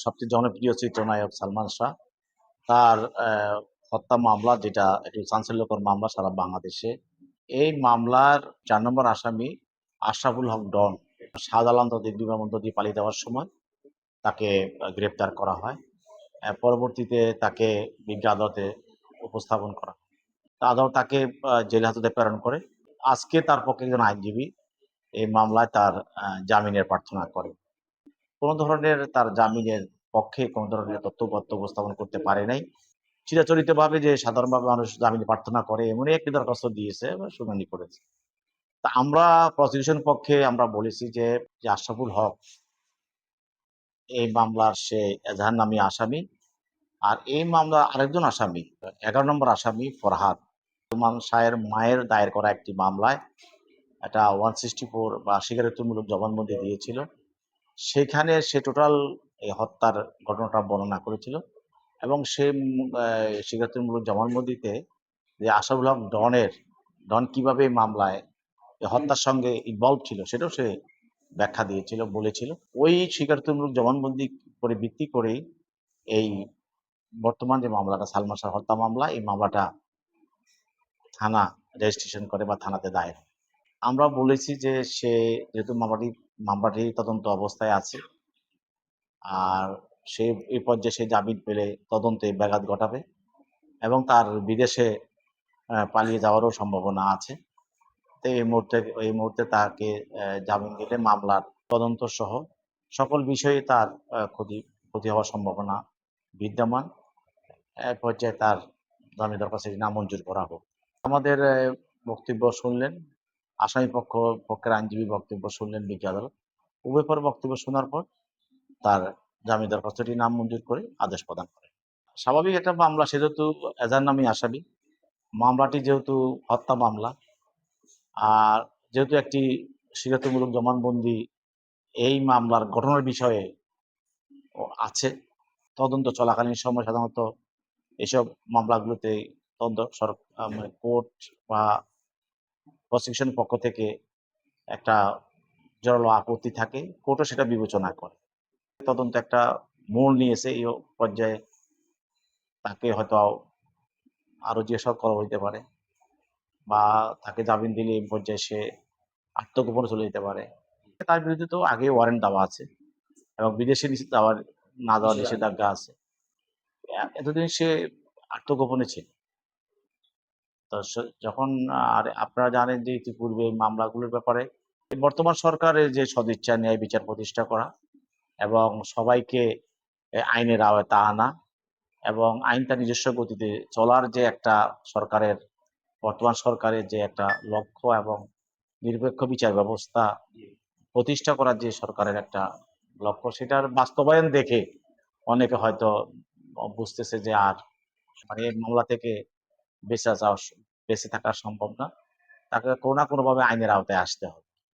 সবচেয়ে জনপ্রিয় চিত্রনায়ক সালমান শাহ তার হত্যা মামলা, যেটা একটি চাঞ্চল্যকর মামলা সারা বাংলাদেশে। এই মামলার ৪ নম্বর আসামি আশরাফুল হক ডন শাহজালাল আন্তর্জাতিক বিমানবন্দর দিয়ে পালিয়ে যাওয়ার সময় তাকে গ্রেপ্তার করা হয়। পরবর্তীতে তাকে বিজ্ঞ আদালতে উপস্থাপন করা হয়। তা আদালত তাকে জেল হাজতে প্রেরণ করে। আজকে তার পক্ষে একজন আইনজীবী এই মামলায় তার জামিনের প্রার্থনা করে। কোনো ধরনের তার জামিনের পক্ষে কোনো ধরনের তথ্যপত্র উপস্থাপন করতে পারে নাই। চিরাচরিতভাবে যে সাধারণভাবে মানুষ জামিন প্রার্থনা করে এমনই একটি দরখাস্ত দিয়েছে বা শুনানি করেছে। তা আমরা প্রসিকিউশন পক্ষে আমরা বলেছি যে আশরাফুল হক এই মামলার সে এজাহার নামী আসামি। আর এই মামলার আরেকজন আসামি ১১ নম্বর আসামি ফরহাদ সালমান শাহের মায়ের দায়ের করা একটি মামলায় একটা 164 বা স্বীকারোক্তিমূলক জবানবন্দি দিয়েছিল। সেখানে সে টোটাল এই হত্যার ঘটনাটা বর্ণনা করেছিল এবং সে স্বীকারোক্তিমূলক জবানবন্দিতে যে আশরাফুল হক ডন কিভাবে এই মামলায় হত্যার সঙ্গে ইনভলভ ছিল সেটাও সে ব্যাখ্যা দিয়েছিল, বলেছিল। ওই স্বীকারোক্তিমূলক জবানবন্দি করে ভিত্তি করেই এই বর্তমান যে মামলাটা সালমান শাহ হত্যা মামলা, এই মামলাটা থানা রেজিস্ট্রেশন করে বা থানাতে দায়ের। আমরা বলেছি যে সে যেহেতু মামলাটি তদন্ত অবস্থায় আছে, আর সে এই পর্যায়ে সে জামিন পেলে তদন্তে ব্যাঘাত ঘটাবে এবং তার বিদেশে পালিয়ে যাওয়ারও সম্ভাবনা আছে। তো এই মুহূর্তে তাকে জামিন দিলে মামলার তদন্ত সহ সকল বিষয়ে তার ক্ষতি হওয়ার সম্ভাবনা বিদ্যমান। এক পর্যায়ে তার জামিন দরখাস্ত নামঞ্জুর করা হোক। আমাদের বক্তব্য শুনলেন পক্ষের আইনজীবী, বক্তব্য শুনলেন বিজ্ঞ আদালত। উভয় পর বক্তব্য শোনার পর তার জামিন দরখাস্তটি নামঞ্জুর করে আদেশ প্রদান করে। স্বাভাবিক একটা মামলা, সে যেহেতু এজাহার নামী আসামি, মামলাটি যেহেতু হত্যা মামলা, আর যেহেতু একটি স্বীকারোক্তিমূলক জবানবন্দি এই মামলার ঘটনার বিষয়ে আছে, তদন্ত চলাকালীন সময় সাধারণত এসব মামলাগুলোতে কোর্ট বা প্রসিকিউশন পক্ষ থেকে একটা জোরালো আপত্তি থাকে, কোর্টও সেটা বিবেচনা করে। তদন্ত একটা মোড় নিয়েছে, এই পর্যায়ে তাকে হয়তো আরো জিজ্ঞাসাবাদ করা হইতে পারে বা তাকে জামিন দিলে এই পর্যায়ে সে আত্মগোপনে চলে যেতে পারে। তার বিরুদ্ধে তো আগে ওয়ারেন্ট দেওয়া আছে এবং বিদেশে না যাওয়ার নিষেধাজ্ঞা আছে। এতদিন সে আত্মগোপনে ছিল। তো যখন আর আপনারা জানেন যে ইতিপূর্বে এই মামলাগুলোর ব্যাপারে বর্তমান সরকারের যে সদিচ্ছা ন্যায় বিচার প্রতিষ্ঠা করা এবং সবাইকে আইনের আওতায় আনা এবং আইনটা নিজস্ব গতিতে চলার যে একটা বর্তমান সরকারের যে একটা লক্ষ্য এবং নিরপেক্ষ বিচার ব্যবস্থা প্রতিষ্ঠা করার যে সরকারের একটা লক্ষ্য, সেটার বাস্তবায়ন দেখে অনেকে হয়তো বুঝতেছে যে আর এই মামলা থেকে বেঁচে থাকা সম্ভব না, তাকে কোনো না কোনোভাবে আইনের আওতায় আসতে হবে।